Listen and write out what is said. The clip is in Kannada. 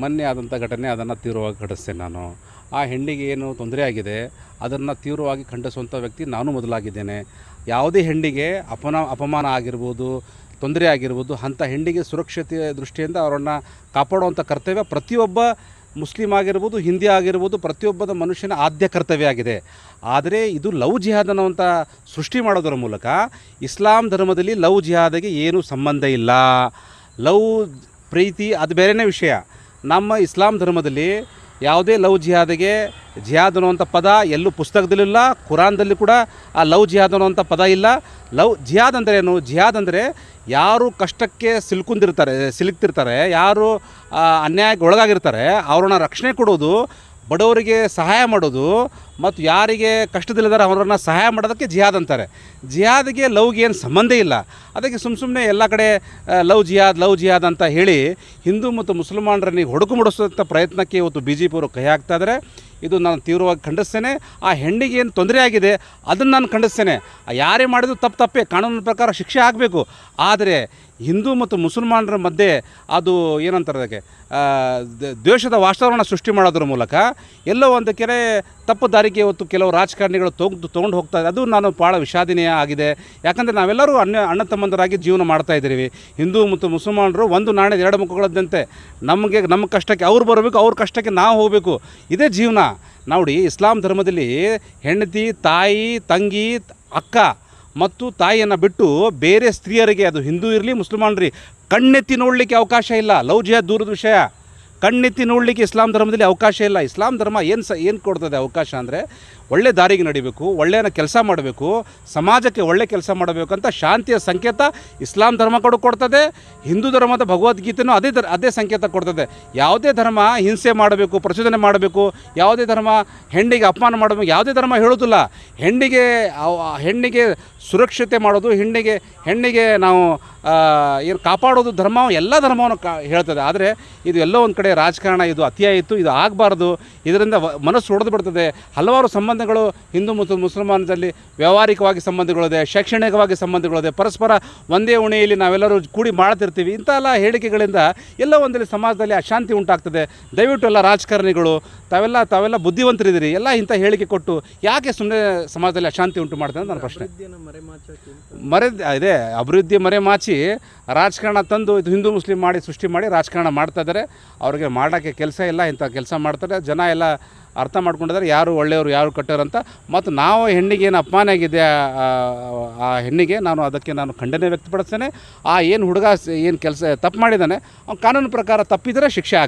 ಮೊನ್ನೆ ಆದಂಥ ಘಟನೆ ಅದನ್ನು ತೀವ್ರವಾಗಿ ಖಂಡಿಸ್ತೇನೆ ನಾನು. ಆ ಹೆಣ್ಣಿಗೆ ಏನು ತೊಂದರೆ ಆಗಿದೆ ಅದನ್ನು ತೀವ್ರವಾಗಿ ಖಂಡಿಸುವಂಥ ವ್ಯಕ್ತಿ ನಾನು ಮೊದಲಾಗಿದ್ದೇನೆ. ಯಾವುದೇ ಹೆಣ್ಣಿಗೆ ಅಪಮಾನ ಆಗಿರ್ಬೋದು, ತೊಂದರೆ ಆಗಿರ್ಬೋದು, ಅಂಥ ಹೆಣ್ಣಿಗೆ ಸುರಕ್ಷತೆಯ ದೃಷ್ಟಿಯಿಂದ ಅವರನ್ನು ಕಾಪಾಡುವಂಥ ಕರ್ತವ್ಯ ಪ್ರತಿಯೊಬ್ಬ ಮುಸ್ಲಿಮ್ ಆಗಿರ್ಬೋದು, ಹಿಂದಿ ಆಗಿರ್ಬೋದು, ಪ್ರತಿಯೊಬ್ಬದ ಮನುಷ್ಯನ ಆದ್ಯ ಕರ್ತವ್ಯ ಆಗಿದೆ. ಆದರೆ ಇದು ಲವ್ ಜಿಹಾದ್ ಅನ್ನುವಂಥ ಸೃಷ್ಟಿ ಮಾಡೋದರ ಮೂಲಕ ಇಸ್ಲಾಂ ಧರ್ಮದಲ್ಲಿ ಲವ್ ಜಿಹಾದಿಗೆ ಏನೂ ಸಂಬಂಧ ಇಲ್ಲ. ಲವ್ ಪ್ರೀತಿ ಅದು ಬೇರೆಯೇ ವಿಷಯ. ನಮ್ಮ ಇಸ್ಲಾಂ ಧರ್ಮದಲ್ಲಿ ಯಾವುದೇ ಲವ್ ಜಿಹಾದಿಗೆ ಜಿಹಾದ್ ಅನ್ನುವಂಥ ಪದ ಎಲ್ಲೂ ಪುಸ್ತಕದಲ್ಲಿಲ್ಲ, ಕುರಾನ್ದಲ್ಲಿ ಕೂಡ ಆ ಲವ್ ಜಿಹಾದ್ ಅನ್ನುವಂಥ ಪದ ಇಲ್ಲ. ಲವ್ ಜಿಹಾದ್ ಅಂದರೆ ಏನು? ಜಿಹಾದ್ ಅಂದರೆ ಯಾರು ಕಷ್ಟಕ್ಕೆ ಸಿಲುಕ್ತಿರ್ತಾರೆ, ಯಾರು ಅನ್ಯಾಯಕ್ಕೆ ಒಳಗಾಗಿರ್ತಾರೆ ಅವ್ರನ್ನ ರಕ್ಷಣೆ ಕೊಡೋದು, ಬಡವರಿಗೆ ಸಹಾಯ ಮಾಡೋದು, ಮತ್ತು ಯಾರಿಗೆ ಕಷ್ಟದಲ್ಲಿದ್ದಾರೆ ಅವರನ್ನು ಸಹಾಯ ಮಾಡೋದಕ್ಕೆ ಜಿಹಾದ್ ಅಂತಾರೆ. ಜಿಹಾದ್ಗೆ ಲವ್ಗೆ ಏನು ಸಂಬಂಧ ಇಲ್ಲ. ಅದಕ್ಕೆ ಸುಮ್ಮನೆ ಎಲ್ಲ ಕಡೆ ಲವ್ ಜಿಹಾದ್ ಅಂತ ಹೇಳಿ ಹಿಂದೂ ಮತ್ತು ಮುಸಲ್ಮಾನರನ್ನು ಹೊಡಕು ಮುಡಿಸುವಂಥ ಪ್ರಯತ್ನಕ್ಕೆ ಇವತ್ತು BJP ಅವರು ಕೈ ಹಾಕ್ತಾ ಇದ್ದಾರೆ. ಇದು ನಾನು ತೀವ್ರವಾಗಿ ಖಂಡಿಸ್ತೇನೆ. ಆ ಹೆಣ್ಣಿಗೆ ಏನು ತೊಂದರೆ ಆಗಿದೆ ಅದನ್ನು ನಾನು ಖಂಡಿಸ್ತೇನೆ. ಯಾರೇ ಮಾಡಿದ್ರು ತಪ್ಪೇ, ಕಾನೂನಿನ ಪ್ರಕಾರ ಶಿಕ್ಷೆ ಆಗಬೇಕು. ಆದರೆ ಹಿಂದೂ ಮತ್ತು ಮುಸಲ್ಮಾನರ ಮಧ್ಯೆ ಅದು ಏನಂತಾರೆ ಅದಕ್ಕೆ ದ್ವೇಷದ ವಾತಾವರಣ ಸೃಷ್ಟಿ ಮಾಡೋದ್ರ ಮೂಲಕ ಎಲ್ಲೋ ಒಂದು ಕೆರೆ ತಪ್ಪು ದಾರಿಗೆ ಇವತ್ತು ಕೆಲವು ರಾಜಕಾರಣಿಗಳು ತೊಗೊಂಡು ಹೋಗ್ತಾ ಇದೆ. ಅದು ನಾನು ಭಾಳ ವಿಷಾದನೀಯ ಆಗಿದೆ. ಯಾಕಂದರೆ ನಾವೆಲ್ಲರೂ ಅಣ್ಣ ತಮ್ಮಂದರಾಗಿ ಜೀವನ ಮಾಡ್ತಾಯಿದ್ದೀವಿ. ಹಿಂದೂ ಮತ್ತು ಮುಸಲ್ಮಾನರು ಒಂದು ನಾಣ್ಯದ ಎರಡು ಮುಖಗಳದ್ದಂತೆ. ನಮ್ಮ ಕಷ್ಟಕ್ಕೆ ಅವ್ರು ಬರಬೇಕು, ಅವ್ರ ಕಷ್ಟಕ್ಕೆ ನಾವು ಹೋಗಬೇಕು. ಇದೇ ಜೀವನ. ನೋಡಿ, ಇಸ್ಲಾಂ ಧರ್ಮದಲ್ಲಿ ಹೆಂಡತಿ, ತಾಯಿ, ತಂಗಿ, ಅಕ್ಕ ಮತ್ತು ತಾಯಿಯನ್ನು ಬಿಟ್ಟು ಬೇರೆ ಸ್ತ್ರೀಯರಿಗೆ, ಅದು ಹಿಂದೂ ಇರಲಿ ಮುಸಲ್ಮಾನರಿ, ಕಣ್ಣೆತ್ತಿ ನೋಡಲಿಕ್ಕೆ ಅವಕಾಶ ಇಲ್ಲ. ಲವ್ ಜಿಹಾದ್ ದೂರದ ವಿಷಯ. ಕಣ್ಣೆತ್ತಿ ನೋಡಲಿಕ್ಕೆ ಇಸ್ಲಾಂ ಧರ್ಮದಲ್ಲಿ ಅವಕಾಶ ಇಲ್ಲ. ಇಸ್ಲಾಂ ಧರ್ಮ ಏನು ಕೊಡ್ತದೆ ಅವಕಾಶ ಅಂದರೆ ಒಳ್ಳೆ ದಾರಿಗೆ ನಡಿಬೇಕು, ಒಳ್ಳೆಯ ಕೆಲಸ ಮಾಡಬೇಕು, ಸಮಾಜಕ್ಕೆ ಒಳ್ಳೆ ಕೆಲಸ ಮಾಡಬೇಕು ಅಂತ ಶಾಂತಿಯ ಸಂಕೇತ ಇಸ್ಲಾಂ ಧರ್ಮ ಕೊಡ್ತದೆ. ಹಿಂದೂ ಧರ್ಮದ ಭಗವದ್ಗೀತೆಯೂ ಅದೇ ಸಂಕೇತ ಕೊಡ್ತದೆ. ಯಾವುದೇ ಧರ್ಮ ಹಿಂಸೆ ಮಾಡಬೇಕು, ಪ್ರಚೋದನೆ ಮಾಡಬೇಕು, ಯಾವುದೇ ಧರ್ಮ ಹೆಣ್ಣಿಗೆ ಅಪಮಾನ ಮಾಡಬೇಕು, ಯಾವುದೇ ಧರ್ಮ ಹೇಳೋದಿಲ್ಲ. ಹೆಣ್ಣಿಗೆ ಸುರಕ್ಷತೆ ಮಾಡೋದು, ಹೆಣ್ಣಿಗೆ ನಾವು ಏನು ಕಾಪಾಡೋದು ಧರ್ಮ ಎಲ್ಲ ಧರ್ಮವನ್ನು ಹೇಳ್ತದೆ. ಆದರೆ ಇದು ಎಲ್ಲೋ ಒಂದು ಕಡೆ ರಾಜಕಾರಣ, ಇದು ಅತಿಯಾಯಿತು. ಇದು ಆಗಬಾರ್ದು. ಇದರಿಂದ ಮನಸ್ಸು ಹೊಡೆದು ಬಿಡ್ತದೆ. ಹಲವಾರು ಸಂಬಂಧಗಳು ಹಿಂದೂ ಮತ್ತು ಮುಸಲ್ಮಾನರಲ್ಲಿ ವ್ಯಾವಹಾರಿಕವಾಗಿ ಸಂಬಂಧಗಳಿದೆ, ಶೈಕ್ಷಣಿಕವಾಗಿ ಸಂಬಂಧಗಳಿದೆ. ಪರಸ್ಪರ ಒಂದೇ ಉಣೆಯಲ್ಲಿ ನಾವೆಲ್ಲರೂ ಕೂಡಿ ಮಾಡ್ತಿರ್ತೀವಿ. ಇಂಥ ಎಲ್ಲ ಹೇಳಿಕೆಗಳಿಂದ ಎಲ್ಲ ಒಂದಲ್ಲಿ ಸಮಾಜದಲ್ಲಿ ಅಶಾಂತಿ ಉಂಟಾಗ್ತದೆ. ದಯವಿಟ್ಟು ಎಲ್ಲ ರಾಜಕಾರಣಿಗಳು ತಾವೆಲ್ಲ ಬುದ್ಧಿವಂತರಿದ್ದೀರಿ, ಎಲ್ಲ ಇಂಥ ಹೇಳಿಕೆ ಕೊಟ್ಟು ಯಾಕೆ ಸುಮ್ಮನೆ ಸಮಾಜದಲ್ಲಿ ಅಶಾಂತಿ ಉಂಟು ಮಾಡ್ತಾರೆ ಅಂತ ನನ್ನ ಪ್ರಶ್ನೆ. ಅಭಿವೃದ್ಧಿ ಮರೆಮಾಚಿ ರಾಜಕಾರಣ ತಂದು ಇದು ಹಿಂದೂ ಮುಸ್ಲಿಂ ಮಾಡಿ ಸೃಷ್ಟಿ ಮಾಡಿ ರಾಜಕಾರಣ ಮಾಡ್ತಾ ಇದ್ದಾರೆ. ಅವ್ರಿಗೆ ಮಾಡೋಕ್ಕೆ ಕೆಲಸ ಇಲ್ಲ, ಇಂಥ ಕೆಲಸ ಮಾಡ್ತಾರೆ. ಜನ ಎಲ್ಲ ಅರ್ಥ ಮಾಡ್ಕೊಂಡಿದ್ದಾರೆ ಯಾರು ಒಳ್ಳೆಯವರು ಯಾರು ಕೆಟ್ಟವರು ಅಂತ. ಮತ್ತು ನಾವು ಹೆಣ್ಣಿಗೆ ಏನು ಅಪಮಾನ ಆಗಿದೆ ಆ ಹೆಣ್ಣಿಗೆ ಅದಕ್ಕೆ ನಾನು ಖಂಡನೆ ವ್ಯಕ್ತಪಡಿಸ್ತೇನೆ. ಏನು ಹುಡುಗ ಏನು ಕೆಲಸ ತಪ್ಪು ಮಾಡಿದ್ದಾನೆ, ಅವ್ನು ಕಾನೂನು ಪ್ರಕಾರ ತಪ್ಪಿದರೆ ಶಿಕ್ಷೆ ಆಗಬೇಕು.